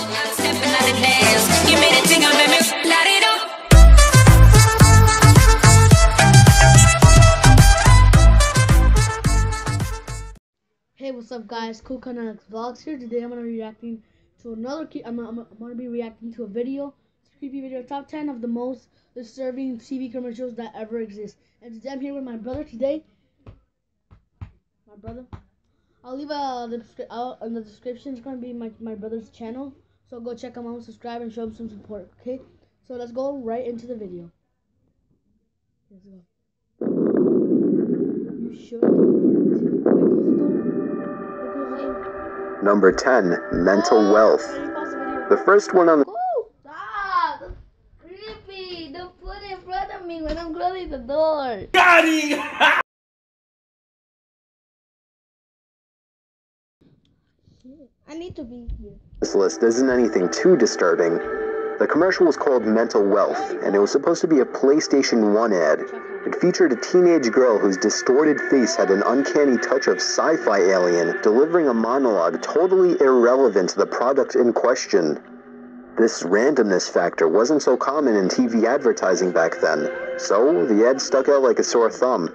Hey, what's up, guys? Cool Alex Vlogs here. Today I'm gonna be reacting to I'm gonna be reacting to a video. It's a creepy video. Top 10 of the most disturbing TV commercials that ever exist. And today I'm here with my brother. I'll leave in the description. It's gonna be my brother's channel. So go check him out, subscribe, and show him some support. Okay? So let's go right into the video. Let's go. You should. Number 10, Mental Wealth. The first one on the... Stop! That's creepy! Don't put it in front of me when I'm closing the door. Got him! I need to be here. This list isn't anything too disturbing. The commercial was called Mental Wealth, and it was supposed to be a PlayStation 1 ad. It featured a teenage girl whose distorted face had an uncanny touch of sci-fi alien, delivering a monologue totally irrelevant to the product in question. This randomness factor wasn't so common in TV advertising back then, so the ad stuck out like a sore thumb.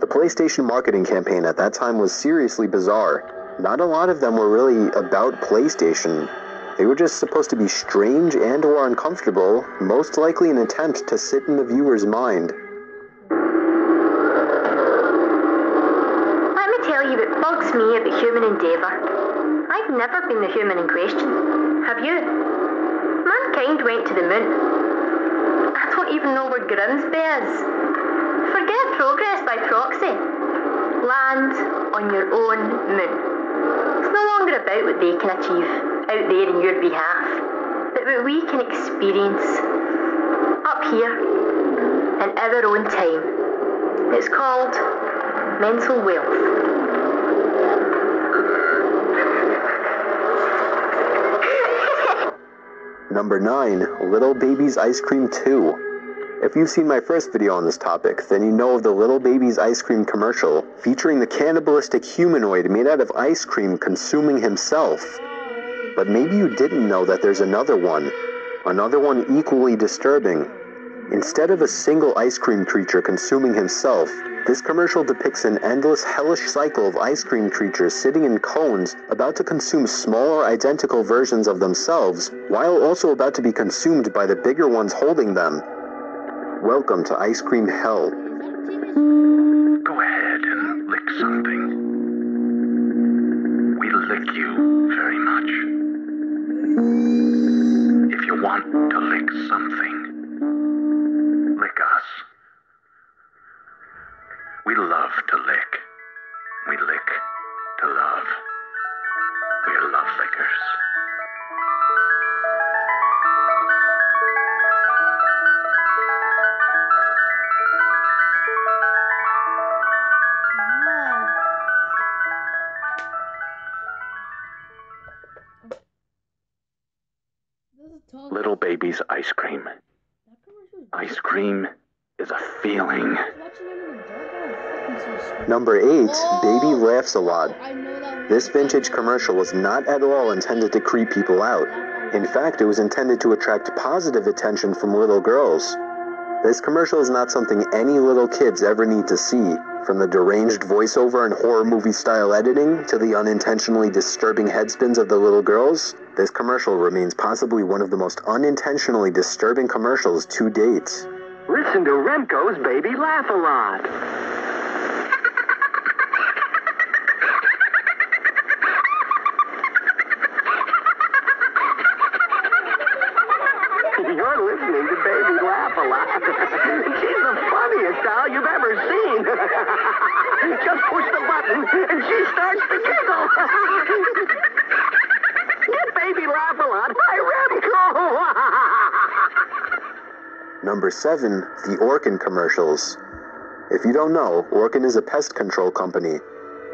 The PlayStation marketing campaign at that time was seriously bizarre. Not a lot of them were really about PlayStation. They were just supposed to be strange and or uncomfortable, most likely an attempt to sit in the viewer's mind. Let me tell you what bugs me about human endeavour. I've never been the human in question. Have you? Mankind went to the moon. I don't even know where Grimsby is. Forget progress by proxy. Land on your own moon. It's no longer about what they can achieve out there in your behalf, but what we can experience up here in our own time. It's called mental wealth. Number 9, Little Baby's Ice Cream 2. If you've seen my first video on this topic, then you know of the Little Baby's Ice Cream commercial, featuring the cannibalistic humanoid made out of ice cream consuming himself. But maybe you didn't know that there's another one equally disturbing. Instead of a single ice cream creature consuming himself, this commercial depicts an endless hellish cycle of ice cream creatures sitting in cones about to consume smaller identical versions of themselves, while also about to be consumed by the bigger ones holding them. Welcome to Ice Cream Hell. Go ahead and lick something. We lick you very much. If you want to lick something, lick us. We love to lick. We lick to love. We're love lickers. Little Baby's Ice Cream. Ice cream is a feeling. Number 8, Baby Laughs a Lot. This vintage commercial was not at all intended to creep people out. In fact, it was intended to attract positive attention from little girls. This commercial is not something any little kids ever need to see. From the deranged voiceover and horror movie style editing to the unintentionally disturbing headspins of the little girls, this commercial remains possibly one of the most unintentionally disturbing commercials to date. Listen to Remco's Baby Laugh a Lot. You're listening to Baby Laugh a Lot. She's the funniest doll you've ever seen. Just push the button and she starts to giggle. Get Baby Laugh a Lot by Remco. Number 7, the Orkin commercials. If you don't know, Orkin is a pest control company.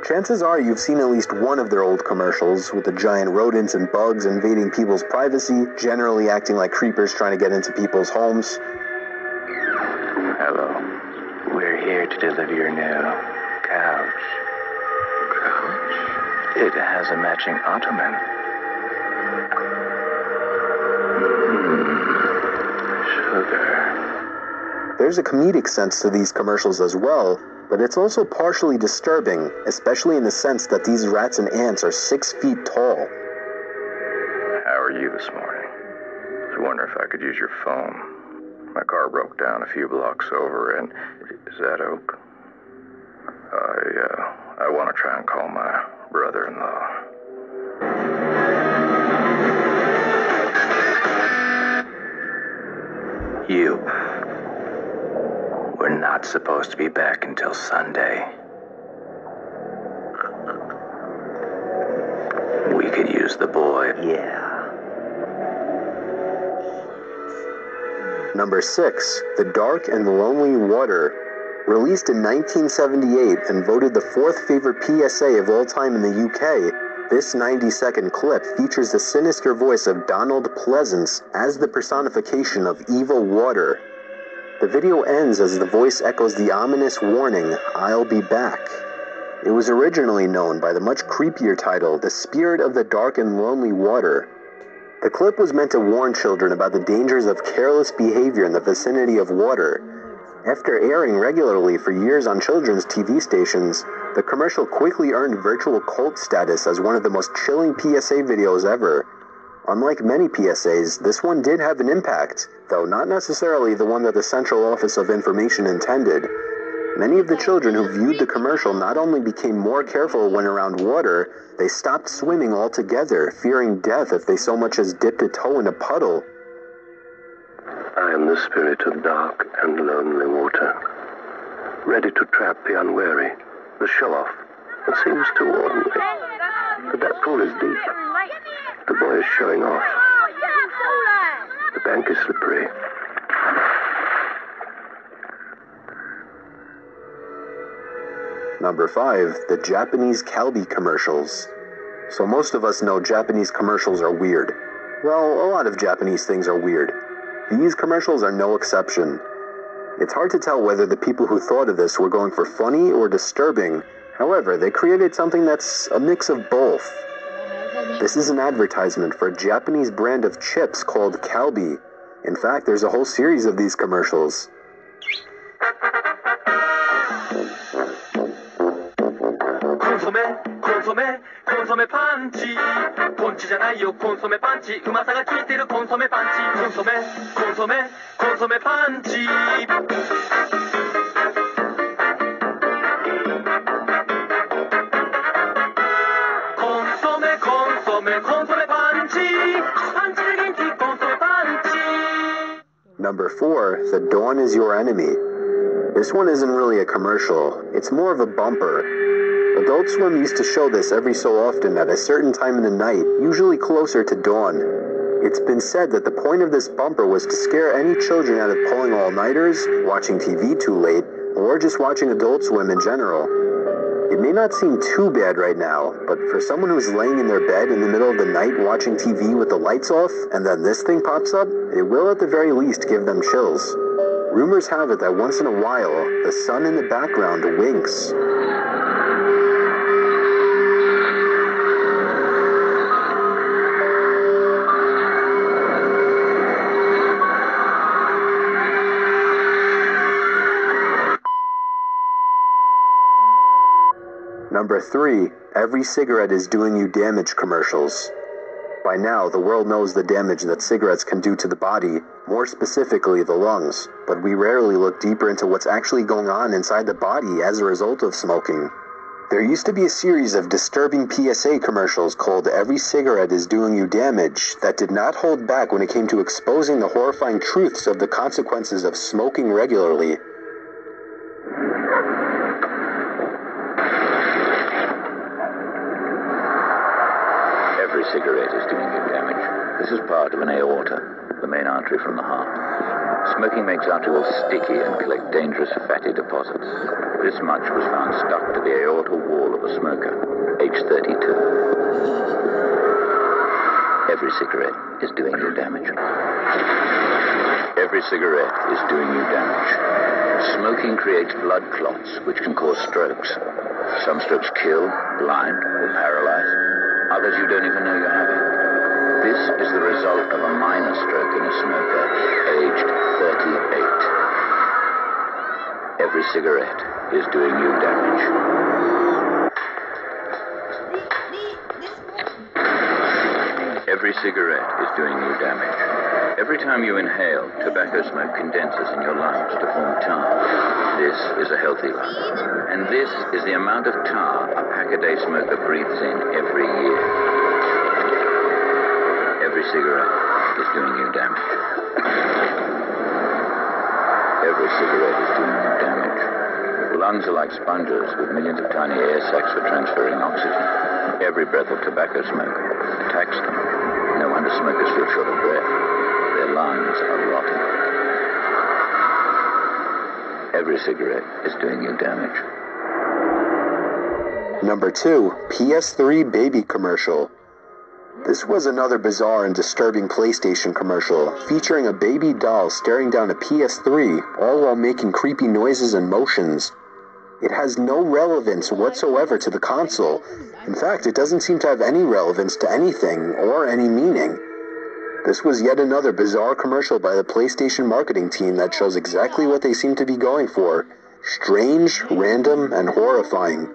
Chances are you've seen at least one of their old commercials, with the giant rodents and bugs invading people's privacy, generally acting like creepers trying to get into people's homes. Hello. We're here to deliver your new couch. Couch? It has a matching ottoman. There's a comedic sense to these commercials as well, but it's also partially disturbing, especially in the sense that these rats and ants are 6 feet tall. How are you this morning? I was wondering if I could use your phone. My car broke down a few blocks over, and is that Oak? I want to try and call my brother-in-law. You. We're not supposed to be back until Sunday. We could use the boy. Yeah. Number 6, The Dark and Lonely Water. Released in 1978 and voted the 4th favorite PSA of all time in the UK, this 90-second clip features the sinister voice of Donald Pleasance as the personification of evil water. The video ends as the voice echoes the ominous warning, "I'll be back." It was originally known by the much creepier title, The Spirit of the Dark and Lonely Water. The clip was meant to warn children about the dangers of careless behavior in the vicinity of water. After airing regularly for years on children's TV stations, the commercial quickly earned virtual cult status as one of the most chilling PSA videos ever. Unlike many PSAs, this one did have an impact, though not necessarily the one that the Central Office of Information intended. Many of the children who viewed the commercial not only became more careful when around water, they stopped swimming altogether, fearing death if they so much as dipped a toe in a puddle. I am the spirit of dark and lonely water, ready to trap the unwary, the show-off that seems too ordinary. But that pool is deep. The boy is showing off. The bank is slippery. Number 5, the Japanese Calbee commercials. So most of us know Japanese commercials are weird. Well, a lot of Japanese things are weird. These commercials are no exception. It's hard to tell whether the people who thought of this were going for funny or disturbing. However, they created something that's a mix of both. This is an advertisement for a Japanese brand of chips called Calbee. In fact, there's a whole series of these commercials. Consomeパンチポンチじゃないよコンソメパンチうまさが効いてるコンソメパンチコンソメパンチコンソメパンチパンチで元気コンソメパンチ Number 4, The Dawn is Your Enemy. This one isn't really a commercial, it's more of a bumper. Adult Swim used to show this every so often at a certain time in the night, usually closer to dawn. It's been said that the point of this bumper was to scare any children out of pulling all-nighters, watching TV too late, or just watching Adult Swim in general. It may not seem too bad right now, but for someone who's laying in their bed in the middle of the night watching TV with the lights off, and then this thing pops up, it will at the very least give them chills. Rumors have it that once in a while, the sun in the background winks. Number 3, Every Cigarette is Doing You Damage commercials. By now, the world knows the damage that cigarettes can do to the body, more specifically the lungs, but we rarely look deeper into what's actually going on inside the body as a result of smoking. There used to be a series of disturbing PSA commercials called Every Cigarette is Doing You Damage that did not hold back when it came to exposing the horrifying truths of the consequences of smoking regularly. Every cigarette is doing you damage. This is part of an aorta, the main artery from the heart. Smoking makes arteries sticky and collect dangerous fatty deposits. This much was found stuck to the aorta wall of a smoker, age 32. Every cigarette is doing you damage. Every cigarette is doing you damage. Smoking creates blood clots, which can cause strokes. Some strokes kill, blind, or paralyze. Others you don't even know you're having. This is the result of a minor stroke in a smoker, aged 38. Every cigarette is doing you damage. Every cigarette is doing you damage. Every time you inhale, tobacco smoke condenses in your lungs to form tar. This is a healthy lung. And this is the amount of tar a pack-a-day smoker breathes in every year. Every cigarette is doing you damage. Every cigarette is doing you damage. Lungs are like sponges with millions of tiny air sacs for transferring oxygen. Every breath of tobacco smoke attacks them. No wonder smokers feel short of breath. Their lungs are rotting. Every cigarette is doing you damage. Number 2, PS3 baby commercial. This was another bizarre and disturbing PlayStation commercial, featuring a baby doll staring down a PS3, all while making creepy noises and motions. It has no relevance whatsoever to the console. In fact, it doesn't seem to have any relevance to anything or any meaning. This was yet another bizarre commercial by the PlayStation marketing team that shows exactly what they seem to be going for: strange, random, and horrifying.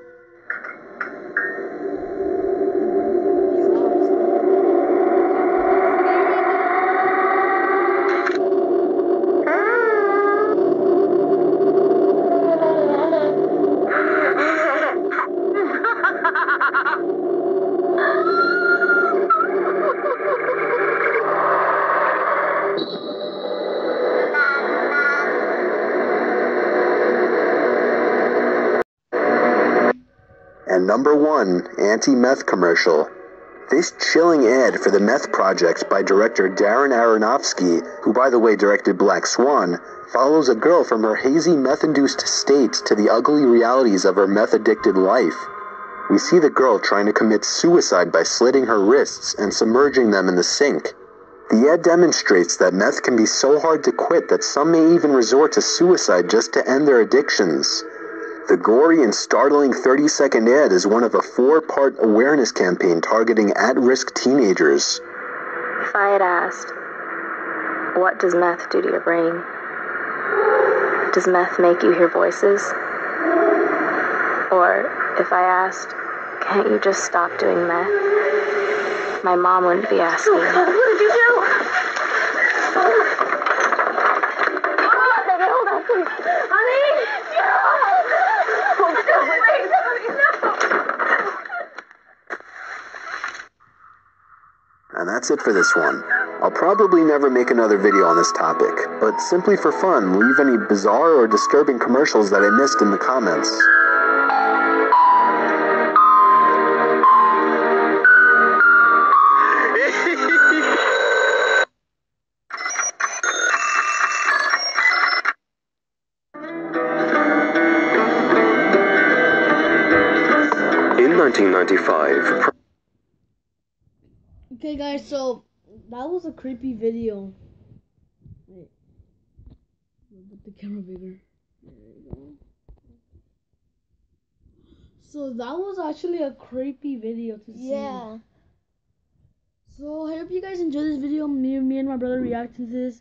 And number 1, anti-meth commercial. This chilling ad for the Meth Project by director Darren Aronofsky, who by the way directed Black Swan, follows a girl from her hazy meth-induced state to the ugly realities of her meth-addicted life. We see the girl trying to commit suicide by slitting her wrists and submerging them in the sink. The ad demonstrates that meth can be so hard to quit that some may even resort to suicide just to end their addictions. The gory and startling 30-second ad is one of a 4-part awareness campaign targeting at-risk teenagers. If I had asked, what does meth do to your brain? Does meth make you hear voices? Or if I asked, can't you just stop doing meth? My mom wouldn't be asking. Oh, God, what did you do? And that's it for this one. I'll probably never make another video on this topic, but simply for fun, leave any bizarre or disturbing commercials that I missed in the comments. In 1995... Okay guys, so that was a creepy video. Wait. Put the camera bigger. There you go. So that was actually a creepy video to see. Yeah. So I hope you guys enjoyed this video. Me and my brother reacting to this.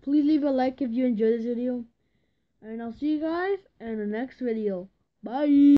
Please leave a like if you enjoyed this video. And I'll see you guys in the next video. Bye.